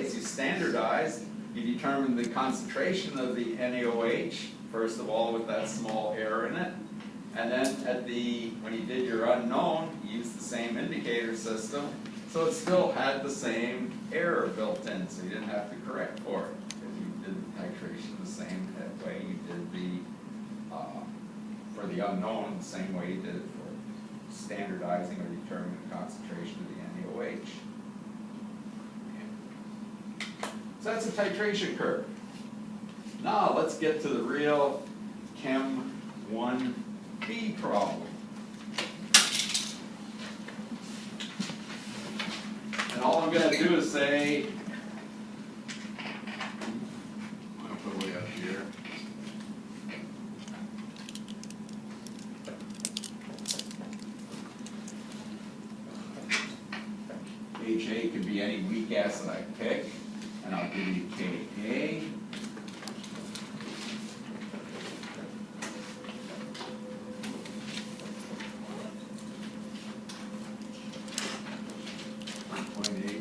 case, you standardized, you determined the concentration of the NaOH, first of all, with that small error in it. And then when you did your unknown, you used the same indicator system, so it still had the same error built in, so you didn't have to correct for it, because you did the titration the same way you did for the unknown, the same way you did it for standardizing or determining the concentration of the NaOH. So that's a titration curve. Now let's get to the real Chem 1B problem. And all I'm going to do is say, I'm going to put way up here. HA can be any weak acid I pick, and I'll give you Ka.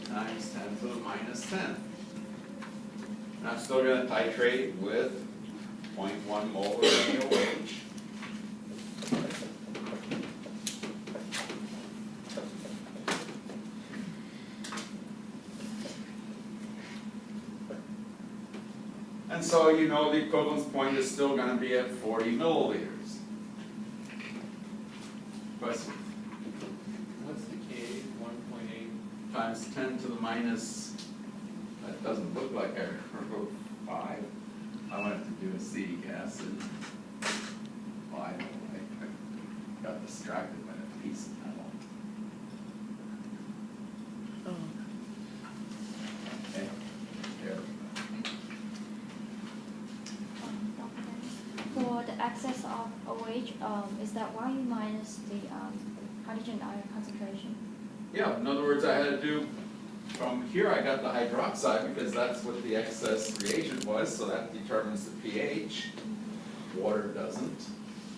Times 10 to the minus 10. And I'm still going to titrate with 0.1 molar of NaOH. And so you know the equivalence point is still going to be at 40 milliliters. Question? What's the K? 1.8 times 10 to the minus, that doesn't look like I wrote 5. I wanted to do acetic acid. Well, I got distracted by a piece of metal. Okay, there we go. For the excess of OH, is that why you minus the hydrogen ion concentration? Yeah, in other words, I had to do, from here I got the hydroxide because that's what the excess reagent was, so that determines the pH. Water doesn't,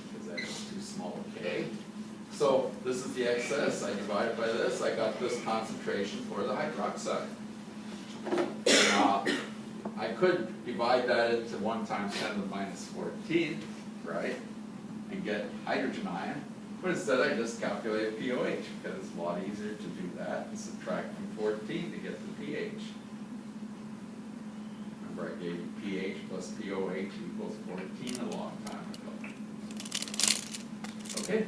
because that's too small a K. So this is the excess, I divide it by this, I got this concentration for the hydroxide. I could divide that into 1 times 10 to the minus 14, right, and get hydrogen ion. But instead I just calculated pOH, because it's a lot easier to do that and subtract from 14 to get the pH. Remember I gave you pH plus pOH equals 14 a long time ago. Okay?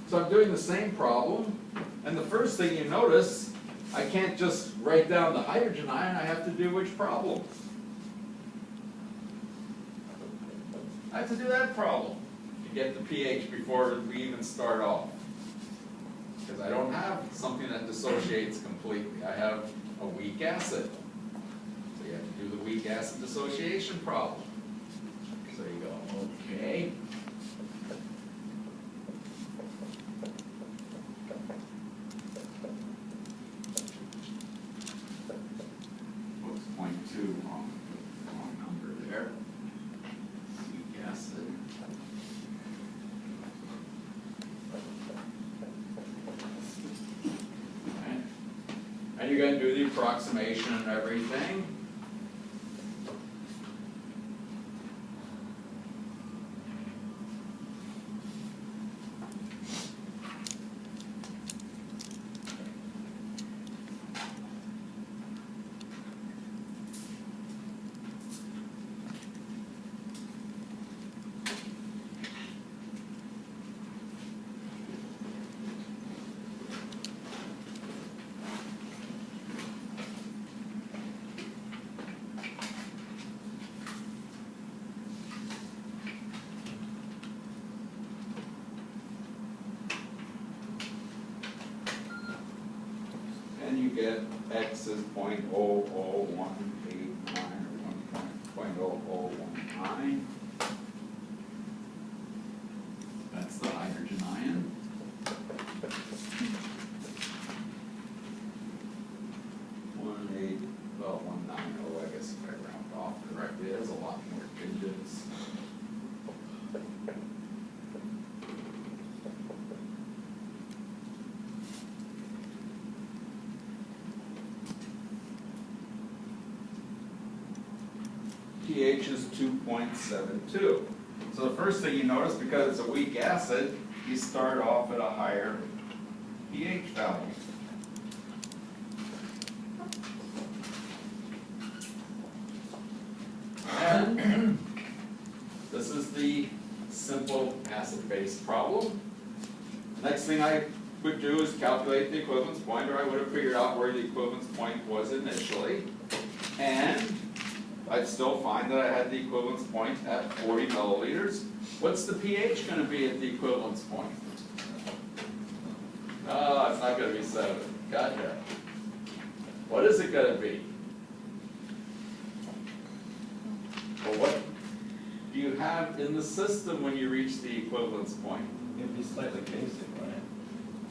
So I'm doing the same problem, and the first thing you notice, I can't just write down the hydrogen ion, I have to do which problem? I have to do that problem. Get the pH before we even start off. Because I don't have something that dissociates completely. I have a weak acid. So you have to do the weak acid dissociation problem. So you go, okay. Oops, 0.2, wrong number there. Weak acid. And you're going to do the approximation and everything. And you get X is 0.00189 or 0.0019. That's the hydrogen ion. Well, 190, I guess if I round off correctly, there's a lot more digits. pH is 2.72. So the first thing you notice, because it's a weak acid, you start off at a higher pH value. And this is the simple acid-base problem. Next thing I would do is calculate the equivalence point, or I would have figured out where the equivalence point was initially. And I'd still find that I had the equivalence point at 40 milliliters. What's the pH going to be at the equivalence point? Oh, it's not going to be 7. Gotcha. What is it going to be? Well, what do you have in the system when you reach the equivalence point? It'd be slightly basic, right?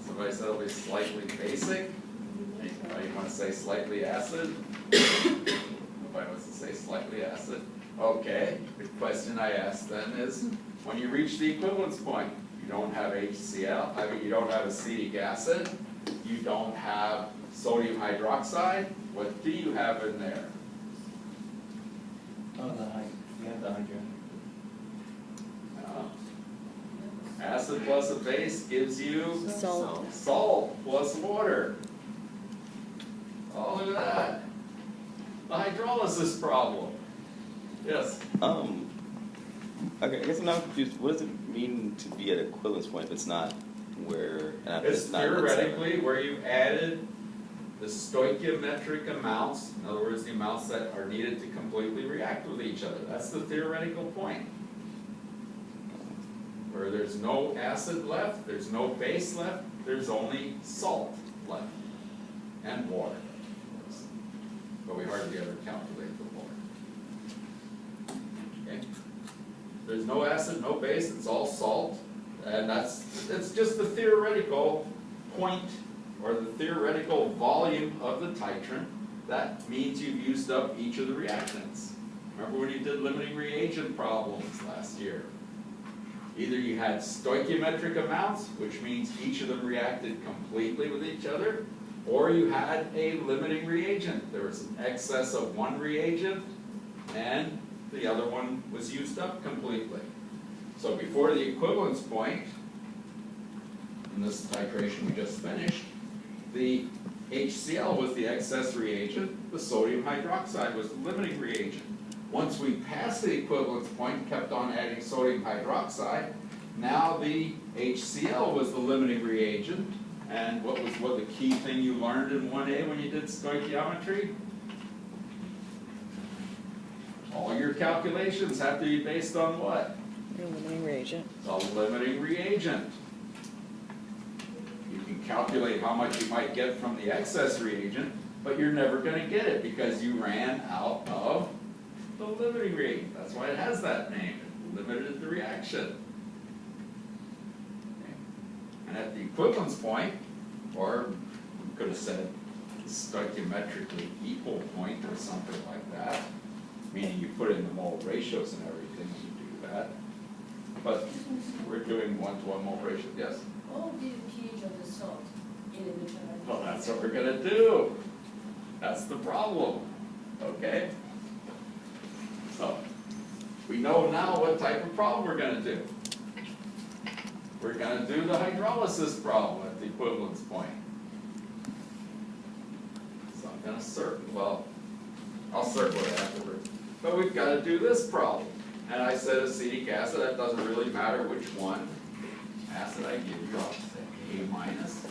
Somebody said it'll be slightly basic. Anybody want to say slightly acid? Nobody wants to say slightly acid. Okay, the question I asked then is, when you reach the equivalence point, you don't have HCl, I mean you don't have acetic acid, you don't have sodium hydroxide, what do you have in there? Oh, we have the hydrogen. Acid plus a base gives you Salt. salt plus water. Oh, look at that. The hydrolysis problem. Yes? Okay, I guess I'm not confused. What does it mean to be at equivalence point if it's not where? It's not theoretically where you added the stoichiometric amounts, in other words, the amounts that are needed to completely react with each other. That's the theoretical point. Where there's no acid left, there's no base left, there's only salt left. And water, of course. But we hardly ever calculate the water. Okay? There's no acid, no base, it's all salt. And it's just the theoretical point, or the theoretical volume of the titrant. That means you've used up each of the reactants. Remember when you did limiting reagent problems last year? Either you had stoichiometric amounts, which means each of them reacted completely with each other, or you had a limiting reagent. There was an excess of one reagent, and the other one was used up completely. So before the equivalence point, in this titration we just finished, the HCl was the excess reagent, the sodium hydroxide was the limiting reagent. Once we passed the equivalence point, kept on adding sodium hydroxide, now the HCl was the limiting reagent. And what was the key thing you learned in 1A when you did stoichiometry? All your calculations have to be based on what? Your limiting reagent. The limiting reagent. You can calculate how much you might get from the excess reagent, but you're never going to get it because you ran out of the limiting reagent. That's why it has that name. It limited the reaction. Okay. And at the equivalence point, or we could have said stoichiometrically equal point or something like that, meaning you put in the mole ratios and everything when you do that. But we're doing 1-to-1 mole ratio. Yes? What would be the pH of the salt in the neutralizing? Well, that's what we're going to do. That's the problem. Okay? So, we know now what type of problem we're going to do. We're going to do the hydrolysis problem at the equivalence point. So I'm going to circle, well, I'll circle it afterwards. But we've got to do this problem. And I said acetic acid, that doesn't really matter which one. Acid I give you, I'll say A minus.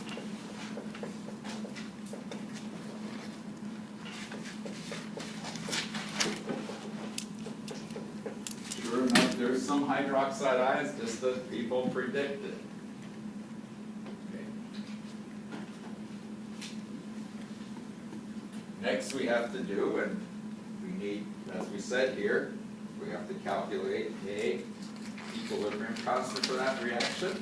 Sure enough, there's some hydroxide ions, just as people predicted. Okay. Next we have to do, and we need, as we said here, we have to calculate a equilibrium constant for that reaction.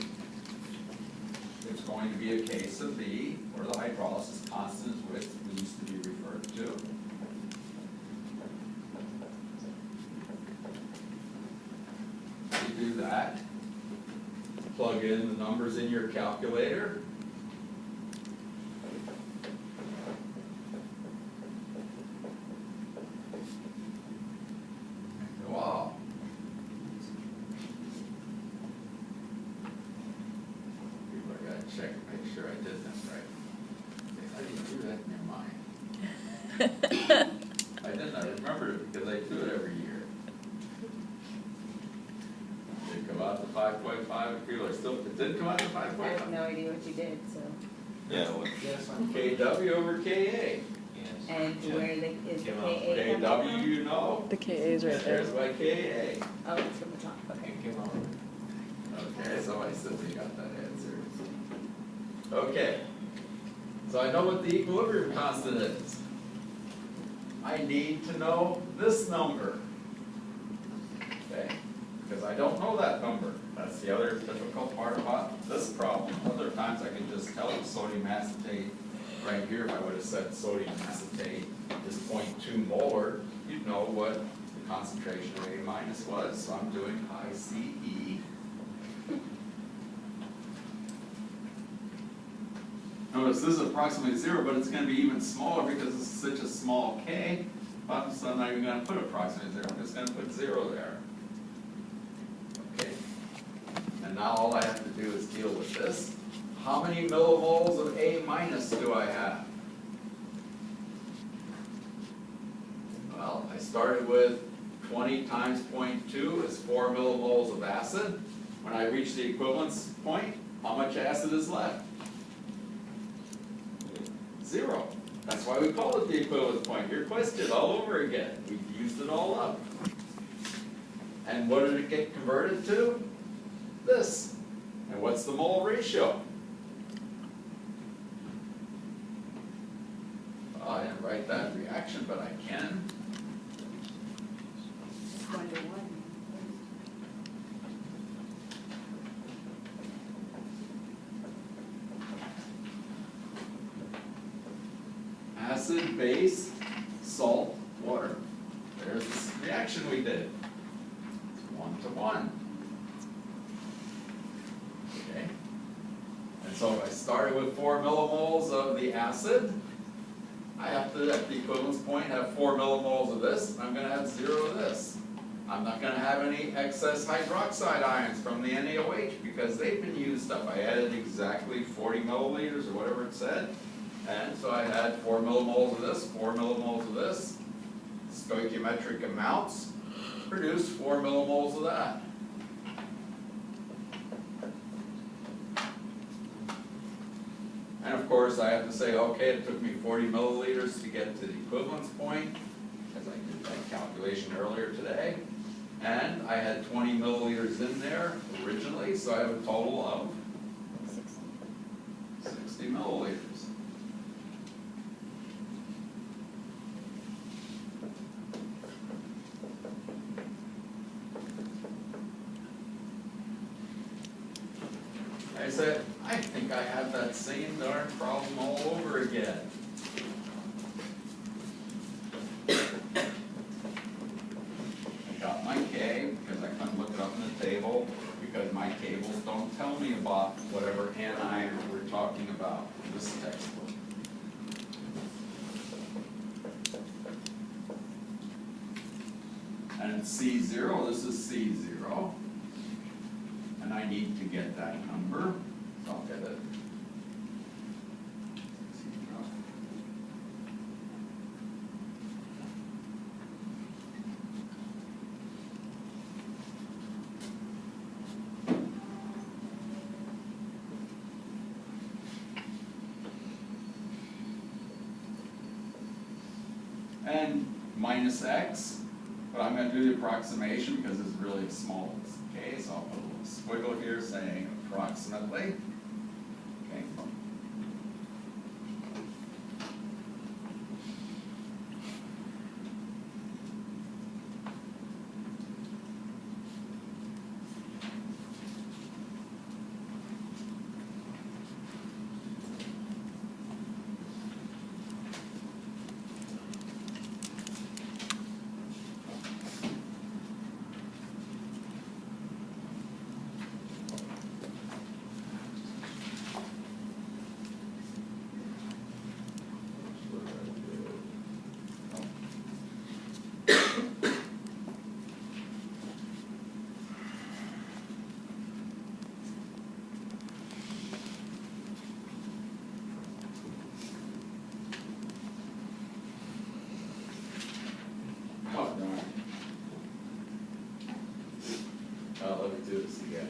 It's going to be a case of V, or the hydrolysis constant is what we used to be referred to. You do that, plug in the numbers in your calculator. I didn't, I remembered it because I do it every year. Did it come out to 5.5, people are still, it didn't come out to I have 5.5? no idea what you did, so. Yeah, what, Yes, KW over KA. Yes. And where is the Came KA out. coming KW, from? you know. The KA is right there. There's my KA. Oh, it's from the top, okay. It came out. Okay, so I said we got that answer. Okay, so I know what the equilibrium constant is. I need to know this number. Okay, because I don't know that number. That's the other difficult part about this problem. Other times I can just tell you sodium acetate right here. If I would have said sodium acetate is 0.2 molar, you'd know what the concentration of A minus was. So I'm doing ICE. Notice this is approximately 0, but it's going to be even smaller because this is such a small k. So I'm not even going to put approximately 0. I'm just going to put 0 there. Okay. And now all I have to do is deal with this. How many millimoles of A minus do I have? Well, I started with 20 times 0.2 is 4 millimoles of acid. When I reach the equivalence point, how much acid is left? 0. That's why we call it the equivalence point. Your question all over again. We've used it all up. And what did it get converted to? This. And what's the mole ratio? Well, I didn't write that reaction, but I can. It's 1 to 1. Acid, base, salt, water. There's this reaction we did. It's 1 to 1. Okay. And so if I started with 4 millimoles of the acid, I have to, at the equivalence point, have 4 millimoles of this. I'm going to have 0 of this. I'm not going to have any excess hydroxide ions from the NaOH because they've been used up. I added exactly 40 milliliters or whatever it said. And so I had 4 millimoles of this, 4 millimoles of this. Stoichiometric amounts produce 4 millimoles of that. And of course, I have to say, okay, it took me 40 milliliters to get to the equivalence point, as I did that calculation earlier today. And I had 20 milliliters in there originally, so I have a total of 60 milliliters. I said, I think I have that same darn problem all over again. I got my K because I couldn't look it up in the table because my tables don't tell me about whatever anion we're talking about in this textbook. And it's C0, this is C0. And I need to get that number, so I'll get it. And minus x, but I'm going to do the approximation because it's really a small case. I'll put a little squiggle here saying approximately. Okay. let me do this again.